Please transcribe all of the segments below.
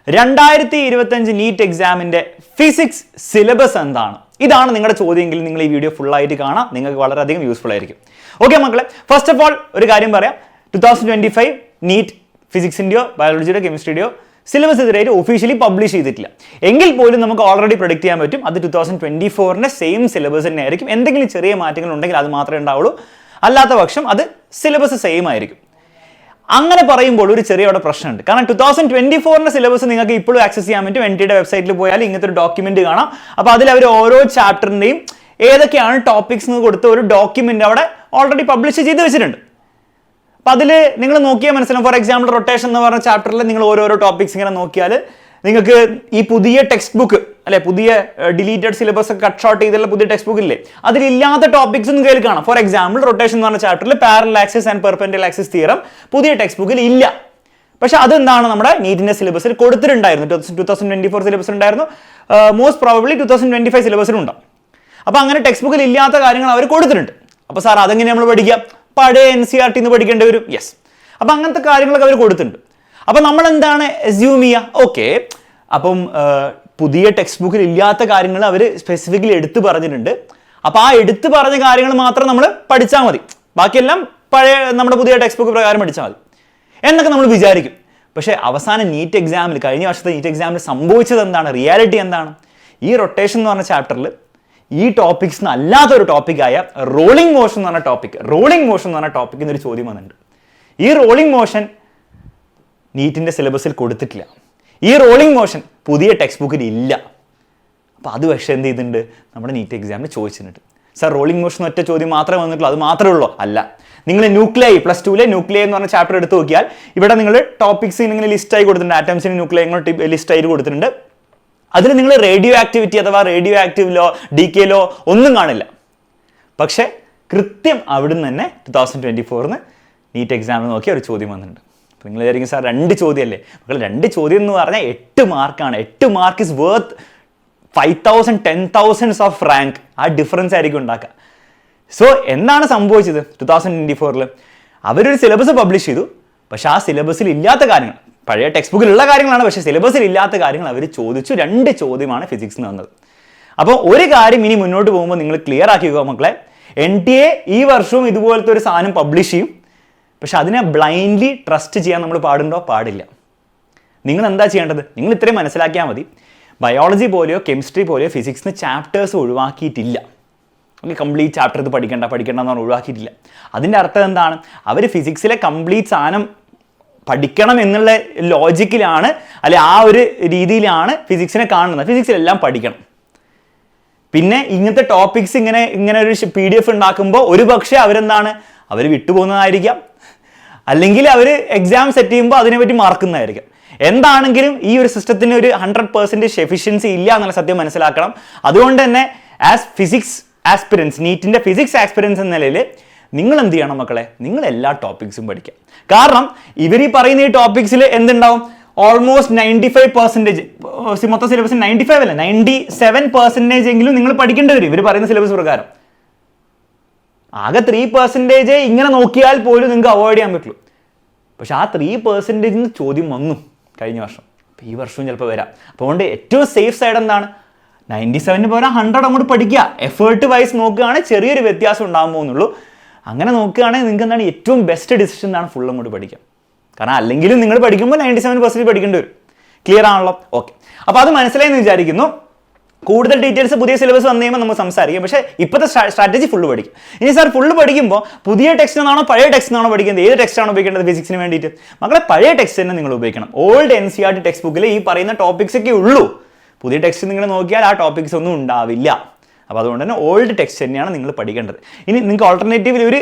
2025 NEET എക്സാമിന്റെ physics syllabus എന്താണ്? ഇതാണ് നിങ്ങളുടെ ചോദ്യമെങ്കിൽ നിങ്ങൾ ഈ വീഡിയോ ഫുൾ ആയിട്ട് കാണാം. നിങ്ങൾക്ക് വളരെയധികം യൂസ്ഫുൾ ആയിരിക്കും. ഓക്കെ മക്കളെ, ഫസ്റ്റ് ഓഫ് ഓൾ ഒരു കാര്യം പറയാം. 2025 നീറ്റ് ഫിസിക്സിന്റെയോ ബയോളജിയുടെ കെമിസ്ട്രിയുടെയോ സിലബസ് ഇതുവരെ ഒഫീഷ്യലി പബ്ലിഷ് ചെയ്തിട്ടില്ല. എങ്കിൽ പോലും നമുക്ക് ഓൾറെഡി പ്രൊഡിക്ട് ചെയ്യാൻ പറ്റും അത് 2024ന്റെ സെയിം സിലബസ് തന്നെ ആയിരിക്കും. എന്തെങ്കിലും ചെറിയ മാറ്റങ്ങൾ ഉണ്ടെങ്കിൽ അത് മാത്രമേ ഉണ്ടാവുള്ളൂ. അല്ലാത്ത പക്ഷം അത് സിലബസ് സെയിം ആയിരിക്കും. അങ്ങനെ പറയുമ്പോൾ ഒരു ചെറിയ അവിടെ പ്രശ്നമുണ്ട്. കാരണം 2024ന്റെ സിലബസ് നിങ്ങൾക്ക് ഇപ്പോഴും ആക്സസ് ചെയ്യാൻ പറ്റും. NTയുടെ വെബ്സൈറ്റിൽ പോയാൽ ഇങ്ങനത്തെ ഒരു ഡോക്യുമെന്റ് കാണാം. അപ്പോൾ അതിൽ അവർ ഓരോ ചാപ്റ്ററിന്റെയും ഏതൊക്കെയാണ് ടോപ്പിക്സ് എന്ന് കൊടുത്ത ഒരു ഡോക്യുമെന്റ് അവിടെ ഓൾറെഡി പബ്ലിഷ് ചെയ്ത് വെച്ചിട്ടുണ്ട്. അപ്പം അതിൽ നിങ്ങൾ നോക്കിയാൽ മനസ്സിലാവും. ഫോർ എക്സാമ്പിൾ റൊട്ടേഷൻ എന്ന് പറഞ്ഞ ചാപ്റ്ററിൽ നിങ്ങൾ ഓരോരോ ടോപ്പിക്സ് ഇങ്ങനെ നോക്കിയാൽ നിങ്ങൾക്ക് ഈ പുതിയ ടെക്സ്റ്റ് ബുക്ക് അല്ലെ, പുതിയ ഡിലീറ്റഡ് സിലബസ് ഒക്കെ കട്ട് ഷോർട്ട് ചെയ്തുള്ള പുതിയ ടെക്സ്റ്റ് ബുക്ക് ഇല്ലേ, അതിലില്ലാത്ത ടോപ്പിക്സ് ഒന്നും കയറി കാണാം. ഫോർ എക്സാമ്പിൾ റൊട്ടേഷൻ എന്ന് പറഞ്ഞ ചാപ്റ്ററിൽ parallel axis and perpendicular axis theorem പുതിയ ടെക്സ്റ്റ് ബുക്കിൽ ഇല്ല. പക്ഷെ അതെന്താണ് നമ്മുടെ നീറ്റിന്റെ സിലബസിൽ കൊടുത്തിട്ടുണ്ടായിരുന്നു. 2024 സിലബസിൽ ഉണ്ടായിരുന്നു. മോസ്റ്റ് പ്രോബബ്ലി 2025 സിലബസിലും ഉണ്ടാവും. അപ്പോൾ അങ്ങനെ ടെക്സ്റ്റ് ബുക്കിൽ ഇല്ലാത്ത കാര്യങ്ങൾ അവർ കൊടുത്തിട്ടുണ്ട്. അപ്പോൾ സാർ അതെങ്ങനെ നമ്മൾ പഠിക്കുക? പഴയ NCERT പഠിക്കേണ്ടി വരും. യെസ്. അപ്പം അങ്ങനത്തെ കാര്യങ്ങളൊക്കെ അവർ കൊടുത്തിട്ടുണ്ട്. അപ്പം നമ്മൾ എന്താണ് അസ്യൂം ചെയ്യുക? ഓക്കെ, അപ്പം പുതിയ ടെക്സ്റ്റ് ബുക്കിൽ ഇല്ലാത്ത കാര്യങ്ങൾ അവർ സ്പെസിഫിക്കലി എടുത്തു പറഞ്ഞിട്ടുണ്ട്. അപ്പോൾ ആ എടുത്തു പറഞ്ഞ കാര്യങ്ങൾ മാത്രം നമ്മൾ പഠിച്ചാൽ മതി, ബാക്കിയെല്ലാം പഴയ നമ്മുടെ പുതിയ ടെക്സ്റ്റ് ബുക്ക് പ്രകാരം പഠിച്ചാൽ മതി എന്നൊക്കെ നമ്മൾ വിചാരിക്കും. പക്ഷേ അവസാനം നീറ്റ് എക്സാമിൽ, കഴിഞ്ഞ വർഷത്തെ നീറ്റ് എക്സാമിൽ സംഭവിച്ചത് എന്താണ്? റിയാലിറ്റി എന്താണ്? ഈ റൊട്ടേഷൻ എന്ന് പറഞ്ഞ ചാപ്റ്ററിൽ ഈ ടോപ്പിക്സ് അല്ലാത്തൊരു ടോപ്പിക്കായ റോളിംഗ് മോഷൻ എന്ന് പറഞ്ഞ ടോപ്പിക് എന്നൊരു ചോദ്യം വന്നിട്ടുണ്ട്. ഈ റോളിംഗ് മോഷൻ നീറ്റിന്റെ സിലബസിൽ കൊടുത്തിട്ടില്ല. ഈ റോളിംഗ് മോഷൻ പുതിയ ടെക്സ്റ്റ് ബുക്കിൽ ഇല്ല. അപ്പോൾ അത് പക്ഷേ എന്ത് ചെയ്തിട്ടുണ്ട്? നമ്മുടെ നീറ്റ് എക്സാമിന് ചോദിച്ചിട്ടുണ്ട്. സാർ റോളിംഗ് മോഷൻ ഒറ്റ ചോദ്യം മാത്രമേ വന്നിട്ടുള്ളൂ, അത് മാത്രമേ ഉള്ളൂ? അല്ല. നിങ്ങൾ ന്യൂക്ലിയൈ +2 ന്യൂക്ലിയൈ എന്ന് പറഞ്ഞ ചാപ്റ്റർ എടുത്ത് നോക്കിയാൽ ഇവിടെ നിങ്ങൾ ടോപ്പിക്സ് ഇങ്ങനെ ലിസ്റ്റായി കൊടുത്തിട്ടുണ്ട്. ആറ്റംസിന് ന്യൂക്ലിയൈ ലിസ്റ്റായി കൊടുത്തിട്ടുണ്ട്. അതിൽ നിങ്ങൾ റേഡിയോ ആക്ടിവിറ്റി അഥവാ റേഡിയോ ആക്റ്റീവ് DK ഒന്നും കാണില്ല. പക്ഷേ കൃത്യം അവിടുന്ന് തന്നെ 2024 നീറ്റ് എക്സാമിന് നോക്കി ഒരു ചോദ്യം വന്നിട്ടുണ്ട്. അപ്പോൾ നിങ്ങൾ വിചാരിക്കും സാർ 2 ചോദ്യമല്ലേ? മക്കൾ 2 ചോദ്യം എന്ന് പറഞ്ഞാൽ 8 മാർക്കാണ്. 8 mark is worth 5,000 10,000 of rank. ആ ഡിഫറൻസ് ആയിരിക്കും ഉണ്ടാക്കുക. സോ എന്താണ് സംഭവിച്ചത്? 2024 അവരൊരു സിലബസ് പബ്ലിഷ് ചെയ്തു. പക്ഷെ ആ സിലബസിൽ ഇല്ലാത്ത കാര്യങ്ങൾ, പഴയ ടെക്സ്റ്റ് ബുക്കിലുള്ള കാര്യങ്ങളാണ്, പക്ഷേ സിലബസിൽ ഇല്ലാത്ത കാര്യങ്ങൾ അവർ ചോദിച്ചു. 2 ചോദ്യമാണ് ഫിസിക്സിന് വന്നത്. അപ്പോൾ ഒരു കാര്യം ഇനി മുന്നോട്ട് പോകുമ്പോൾ നിങ്ങൾ ക്ലിയർ ആക്കിക്കുക മക്കളെ. NTA ഈ വർഷവും ഇതുപോലത്തെ ഒരു സാധനം പബ്ലിഷ് ചെയ്യും. പക്ഷെ അതിനെ ബ്ലൈൻഡ്ലി ട്രസ്റ്റ് ചെയ്യാൻ നമ്മൾ പാടുണ്ടോ? പാടില്ല. നിങ്ങൾ എന്താ ചെയ്യേണ്ടത്? നിങ്ങൾ ഇത്രയും മനസ്സിലാക്കിയാൽ മതി. ബയോളജി പോലെയോ കെമിസ്ട്രി പോലെയോ ഫിസിക്സിന് ചാപ്റ്റേഴ്സ് ഒഴിവാക്കിയിട്ടില്ല. ഓക്കെ, കംപ്ലീറ്റ് ചാപ്റ്റർ ഇത് പഠിക്കേണ്ട എന്ന് ഒഴിവാക്കിയിട്ടില്ല. അതിൻ്റെ അർത്ഥം എന്താണ്? അവർ ഫിസിക്സിലെ കംപ്ലീറ്റ് സാധനം പഠിക്കണം എന്നുള്ള ലോജിക്കിലാണ്, അല്ലെ ആ ഒരു രീതിയിലാണ് ഫിസിക്സിനെ കാണുന്നത്. ഫിസിക്സിലെല്ലാം പഠിക്കണം. പിന്നെ ഇങ്ങനത്തെ ടോപ്പിക്സ് ഇങ്ങനെ ഒരു PDF ഉണ്ടാക്കുമ്പോൾ ഒരു പക്ഷേ അവർ വിട്ടുപോകുന്നതായിരിക്കാം, അല്ലെങ്കിൽ അവർ എക്സാം സെറ്റ് ചെയ്യുമ്പോൾ അതിനെപ്പറ്റി മറക്കുന്നതായിരിക്കും. എന്താണെങ്കിലും ഈ ഒരു സിസ്റ്റത്തിന് ഒരു 100% എഫിഷ്യൻസി ഇല്ല എന്നുള്ള സത്യം മനസ്സിലാക്കണം. അതുകൊണ്ട് തന്നെ ആസ് ഫിസിക്സ് ആസ്പിരൻസ്, നീറ്റിന്റെ ഫിസിക്സ് ആസ്പിരൻസ് എന്ന നിലയിൽ നിങ്ങൾ എന്ത് ചെയ്യണം മക്കളെ? നിങ്ങൾ എല്ലാ ടോപ്പിക്സും പഠിക്കാം. കാരണം ഇവർ ഈ പറയുന്ന ഈ ടോപ്പിക്സിൽ എന്തുണ്ടാവും? ഓൾമോസ്റ്റ് 95%, മൊത്തം സിലബസ് 95 അല്ല 97% എങ്കിലും നിങ്ങൾ പഠിക്കേണ്ടി വരും ഇവർ പറയുന്ന സിലബസ് പ്രകാരം. ആകെ 3% ഇങ്ങനെ നോക്കിയാൽ പോലും നിങ്ങൾക്ക് അവോയ്ഡ് ചെയ്യാൻ പറ്റുള്ളൂ. പക്ഷെ ആ 3% ചോദ്യം വന്നു കഴിഞ്ഞ വർഷം. അപ്പോൾ ഈ വർഷവും ചിലപ്പോൾ വരാം. അപ്പോൾ അതുകൊണ്ട് ഏറ്റവും സേഫ് സൈഡ് എന്താണ്? 97 പോരാ 100 അങ്ങോട്ട് പഠിക്കുക. എഫേർട്ട് വൈസ് നോക്കുകയാണെങ്കിൽ ചെറിയൊരു വ്യത്യാസം ഉണ്ടാകാൻ പോകുന്നുള്ളൂ. അങ്ങനെ നോക്കുകയാണെങ്കിൽ നിങ്ങൾക്ക് എന്താണ് ഏറ്റവും ബെസ്റ്റ് ഡിസിഷൻ എന്താണ്? ഫുൾ അങ്ങോട്ട് പഠിക്കാം. കാരണം അല്ലെങ്കിലും നിങ്ങൾ പഠിക്കുമ്പോൾ 97% പഠിക്കേണ്ടി വരും. ക്ലിയർ ആണല്ലോ? ഓക്കെ, അപ്പോൾ അത് മനസ്സിലായെന്ന് വിചാരിക്കുന്നു. കൂടുതൽ ഡീറ്റെയിൽസ് പുതിയ സിലബസ് വന്നു കഴിയുമ്പോൾ നമ്മൾ സംസാരിക്കും. പക്ഷേ ഇപ്പോഴത്തെ സ്ട്രാറ്റജി ഫുള്ള് പഠിക്കും. ഇനി സാർ ഫുള്ള് പഠിക്കുമ്പോൾ പുതിയ ടെക്സ്റ്റിനാണോ പഴയ ടെക്സ്റ്റിനാണോ പഠിക്കുന്നത്? ഏത് ടെക്സ്റ്റാണോ ഉപയോഗിക്കേണ്ടത് ഫിസിക്സിന് വേണ്ടിയിട്ട്? മക്കളെ പഴയ ടെക്സ്റ്റ് തന്നെ നിങ്ങൾ ഉപയോഗിക്കണം. ഓൾഡ് NCERT ടെക്സ്റ്റ് ബുക്കിൽ ഈ പറയുന്ന ടോപ്പിക്സ് ഒക്കെ ഉള്ളൂ. പുതിയ ടെക്സ്റ്റ് നിങ്ങൾ നോക്കിയാൽ ആ ടോപ്പിക്സ് ഒന്നും ഉണ്ടാവില്ല. അപ്പോൾ അതുകൊണ്ട് തന്നെ ഓൾഡ് ടെക്സ്റ്റ് തന്നെയാണ് നിങ്ങൾ പഠിക്കേണ്ടത്. ഇനി നിങ്ങൾക്ക് ഓൾട്ടർനേറ്റീവിൽ ഒരു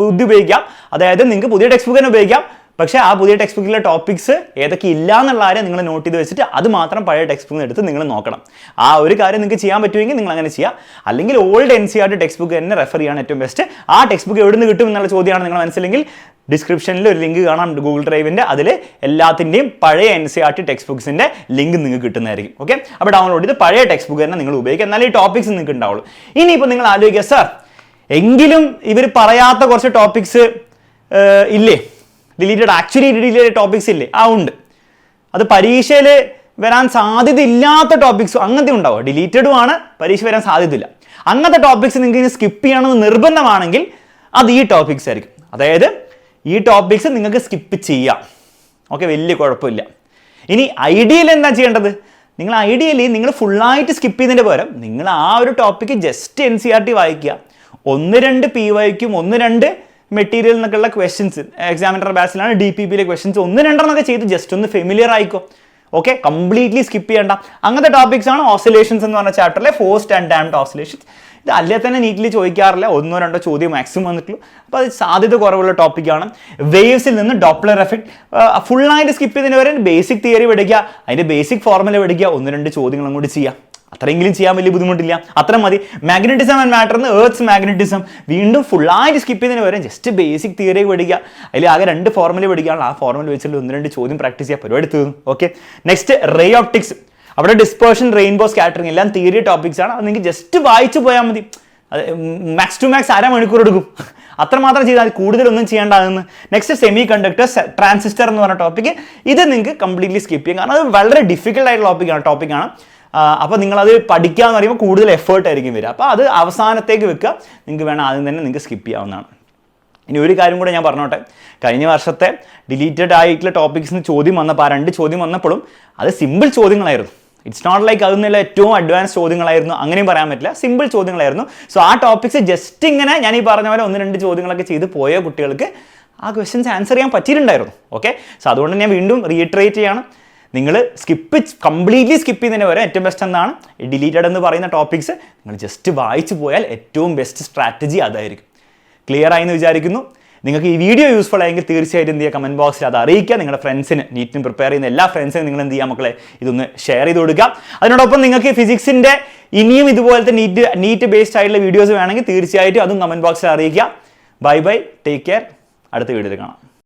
ബുദ്ധി ഉപയോഗിക്കാം. അതായത് നിങ്ങൾക്ക് പുതിയ ടെക്സ്റ്റ് ബുക്ക് തന്നെ ഉപയോഗിക്കാം. പക്ഷേ ആ പുതിയ ടെക്സ്റ്റ് ബുക്കിലെ ടോപ്പിക്സ് ഏതൊക്കെ ഇല്ല എന്നുള്ള കാര്യം നിങ്ങൾ നോട്ട് ചെയ്ത് വെച്ചിട്ട് അത് മാത്രം പഴയ ടെക്സ്റ്റ് ബുക്കിൽ എടുത്ത് നിങ്ങൾ നോക്കണം. ആ ഒരു കാര്യം നിങ്ങൾക്ക് ചെയ്യാൻ പറ്റുമെങ്കിൽ നിങ്ങൾ അങ്ങനെ ചെയ്യാം. അല്ലെങ്കിൽ ഓൾഡ് NCERT ടെക്സ്റ്റ് ബുക്ക് തന്നെ റെഫർ ചെയ്യാണ് ഏറ്റവും ബെസ്റ്റ്. ആ ടെക്സ്റ്റ് ബുക്ക് എവിടെ നിന്ന് കിട്ടും എന്നുള്ള ചോദ്യമാണ് നിങ്ങൾ മനസ്സിലെങ്കിൽ ഡിസ്ക്രിപ്ഷനിൽ ഒരു ലിങ്ക് കാണാം ഗൂഗിൾ ഡ്രൈവിൻ്റെ. അതിൽ എല്ലാത്തിൻ്റെയും പഴയ NCERT ടെക്സ്റ്റ് ബുക്സിൻ്റെ ലിങ്ക് നിങ്ങൾക്ക് കിട്ടുന്നതായിരിക്കും. ഓക്കെ, അപ്പോൾ ഡൗൺലോഡ് ചെയ്ത് പഴയ ടെക്സ്റ്റ് ബുക്ക് തന്നെ നിങ്ങൾ ഉപയോഗിക്കുക. എന്നാലും ഈ ടോപ്പിക്സ് നിങ്ങൾക്ക് ഉണ്ടാവുള്ളൂ. ഇനിയിപ്പോൾ നിങ്ങൾ ആലോചിക്കുക, സാർ എങ്കിലും ഇവർ പറയാത്ത കുറച്ച് ടോപ്പിക്സ് ഇല്ലേ? ഡിലീറ്റഡ് ടോപ്പിക്സ് ഇല്ലേ? ആ ഉണ്ട്. അത് പരീക്ഷയിൽ വരാൻ സാധ്യതയില്ലാത്ത ടോപ്പിക്സ് അങ്ങനത്തെ ഉണ്ടാവുക, ഡിലീറ്റഡും ആണ്, പരീക്ഷ വരാൻ സാധ്യതയില്ല. അങ്ങനത്തെ ടോപ്പിക്സ് നിങ്ങൾക്ക് സ്കിപ്പ് ചെയ്യണമെന്ന് നിർബന്ധമാണെങ്കിൽ അത് ഈ ടോപ്പിക്സ് ആയിരിക്കും. അതായത് ഈ ടോപ്പിക്സ് നിങ്ങൾക്ക് സ്കിപ്പ് ചെയ്യാം, ഓക്കെ, വലിയ കുഴപ്പമില്ല. ഇനി ഐഡിയൽ എന്താ ചെയ്യേണ്ടത്? നിങ്ങൾ ഫുള്ളായിട്ട് സ്കിപ്പ് ചെയ്യുന്നതിൻ്റെ പകരം നിങ്ങൾ ആ ഒരു ടോപ്പിക്ക് ജസ്റ്റ് NCERT വായിക്കുക, 1-2 PYക്കും 1-2 മെറ്റീരിയൽ എന്നൊക്കെയുള്ള ക്വസ്റ്റ്യൻസ്, എക്സാമിനർ ബാച്ചിലാണ് DPPയിലെ ക്വസ്റ്റ്യൻസ് 1-2 ചെയ്ത് ജസ്റ്റ് ഒന്ന് ഫെമിലിയർ ആയിക്കോ. ഓക്കെ, കംപ്ലീറ്റ്ലി സ്കിപ്പ് ചെയ്യേണ്ട അങ്ങനത്തെ ടോപ്പിക്സ് ആണ് ഓസിലേഷൻസ് എന്ന് പറഞ്ഞ ചാപ്റ്ററിലെ ഫോഴ്സ്ഡ് ആൻഡ് ഡാംപ്ഡ് ഓസിലേഷൻസ്. ഇത് അല്ലേ തന്നെ നീറ്റിൽ ചോദിക്കാറില്ല, 1-2 ചോദ്യം മാക്സിമം വന്നിട്ടുള്ളൂ. അപ്പോൾ അത് സാധ്യത കുറവുള്ള ടോപ്പിക്കാണ്. വേവ്സിൽ നിന്ന് ഡോപ്ലർ എഫക്ട് ഫുള്ളായിട്ട് സ്കിപ്പ് ചെയ്തതിന് വരെ ബേസിക് തിയറി പഠിക്കുക, അതിൻ്റെ ബേസിക് ഫോർമുല പഠിക്കുക, 1-2 ചോദ്യങ്ങൾ അങ്ങോട്ട് ചെയ്യുക. അത്രയെങ്കിലും ചെയ്യാൻ വലിയ ബുദ്ധിമുട്ടില്ല, അത്ര മതി. മാഗ്നറ്റിസം ആൻഡ് മാറ്റർ എന്ന് എർത്ത് മാഗ്നറ്റിസം വീണ്ടും ഫുള്ളായിട്ട് സ്കിപ്പ് ചെയ്തതിന് വരെ ജസ്റ്റ് ബേസിക് തിയറി പഠിക്കുക, അതിൽ ആകെ 2 ഫോർമുല പഠിക്കുകയാണ്, ആ ഫോർമുല വെച്ചിട്ട് 1-2 ചോദ്യം പ്രാക്ടീസ് ചെയ്യുക, പരിപാടി തീർന്നു. Okay, next ray optics. അവിടെ ഡിസ്പേർഷൻ, റെയിൻബോ സ്കാറ്ററിംഗ് എല്ലാം തിയറി ടോപ്പിക്സ് ആണ്. അത് നിങ്ങൾക്ക് ജസ്റ്റ് വായിച്ചു പോയാൽ മതി. അത് മാക്സ് ടു മാക്സ് 1/2 മണിക്കൂർ എടുക്കും, അത്രമാത്രം ചെയ്താൽ കൂടുതലൊന്നും ചെയ്യേണ്ടതെന്ന്. നെക്സ്റ്റ് സെമി കണ്ടക്ടർ, ട്രാൻസിസ്റ്റർ എന്ന് പറഞ്ഞ ടോപ്പിക്ക്, ഇത് നിങ്ങൾക്ക് കംപ്ലീറ്റ്ലി സ്കിപ്പ് ചെയ്യാം, കാരണം അത് വളരെ ഡിഫിക്കൽട്ട് ആയിട്ടുള്ള ടോപ്പിക്കാണ്. അപ്പോൾ നിങ്ങളത് പഠിക്കുക എന്ന് പറയുമ്പോൾ കൂടുതൽ എഫേർട്ട് ആയിരിക്കും വരിക. അപ്പോൾ അത് അവസാനത്തേക്ക് വെക്കുക, നിങ്ങൾക്ക് വേണം ആദ്യം തന്നെ നിങ്ങൾക്ക് സ്കിപ്പ് ചെയ്യാവുന്നതാണ്. ഇനി ഒരു കാര്യം കൂടെ ഞാൻ പറഞ്ഞോട്ടെ, കഴിഞ്ഞ വർഷത്തെ ഡിലീറ്റഡ് ആയിട്ടുള്ള ടോപ്പിക്സിന് ചോദ്യം വന്നപ്പോൾ, ആ 2 ചോദ്യം വന്നപ്പോഴും അത് സിമ്പിൾ ചോദ്യങ്ങളായിരുന്നു. ഇറ്റ്സ് നോട്ട് ലൈക്ക് അതൊന്നുമില്ല ഏറ്റവും അഡ്വാൻസ് ചോദ്യങ്ങളായിരുന്നു, അങ്ങനെയും പറയാൻ പറ്റില്ല, സിമ്പിൾ ചോദ്യങ്ങളായിരുന്നു. സോ ആ ടോപ്പിക്സ് ജസ്റ്റ് ഇങ്ങനെ ഞാൻ ഈ പറഞ്ഞ പോലെ 1-2 ചോദ്യങ്ങളൊക്കെ ചെയ്ത് പോയ കുട്ടികൾക്ക് ആ ക്വസ്റ്റ്യൻസ് ആൻസർ ചെയ്യാൻ പറ്റിയിട്ടുണ്ടായിരുന്നു. ഓക്കെ, സോ അതുകൊണ്ട് ഞാൻ വീണ്ടും റീഇറ്ററേറ്റ് ചെയ്യാണ്, നിങ്ങൾ കംപ്ലീറ്റ്ലി സ്കിപ്പ് ചെയ്യുന്നതിന് വരെ ഏറ്റവും ബെസ്റ്റ് എന്താണ്, ഡിലീറ്റഡ് എന്ന് പറയുന്ന ടോപ്പിക്സ് നിങ്ങൾ ജസ്റ്റ് വായിച്ചു പോയാൽ ഏറ്റവും ബെസ്റ്റ് സ്ട്രാറ്റജി അതായിരിക്കും. ക്ലിയർ ആയി എന്ന് വിചാരിക്കുന്നു. നിങ്ങൾക്ക് ഈ വീഡിയോ യൂസ്ഫുൾ ആയെങ്കിൽ തീർച്ചയായിട്ടും എന്ത് ചെയ്യുക, കമൻറ്റ് ബോക്സിൽ അത് അറിയിക്കുക. നിങ്ങളുടെ ഫ്രണ്ട്സിന്, നീറ്റിന് പ്രിപ്പയർ ചെയ്യുന്ന എല്ലാ ഫ്രണ്ട്സിനും നിങ്ങൾ എന്ത് ചെയ്യുക മക്കളെ, ഇതൊന്ന് ഷെയർ ചെയ്ത് കൊടുക്കുക. അതിനോടൊപ്പം നിങ്ങൾക്ക് ഫിസിക്സിൻ്റെ ഇനിയും ഇതുപോലത്തെ നീറ്റ് ബേസ്ഡ് ആയിട്ടുള്ള വീഡിയോസ് വേണമെങ്കിൽ തീർച്ചയായിട്ടും അതും കമൻറ്റ് ബോക്സിൽ അറിയിക്കുക. ബൈ ബൈ, ടേക്ക് കെയർ, അടുത്ത വീഡിയോയിൽ കാണാം.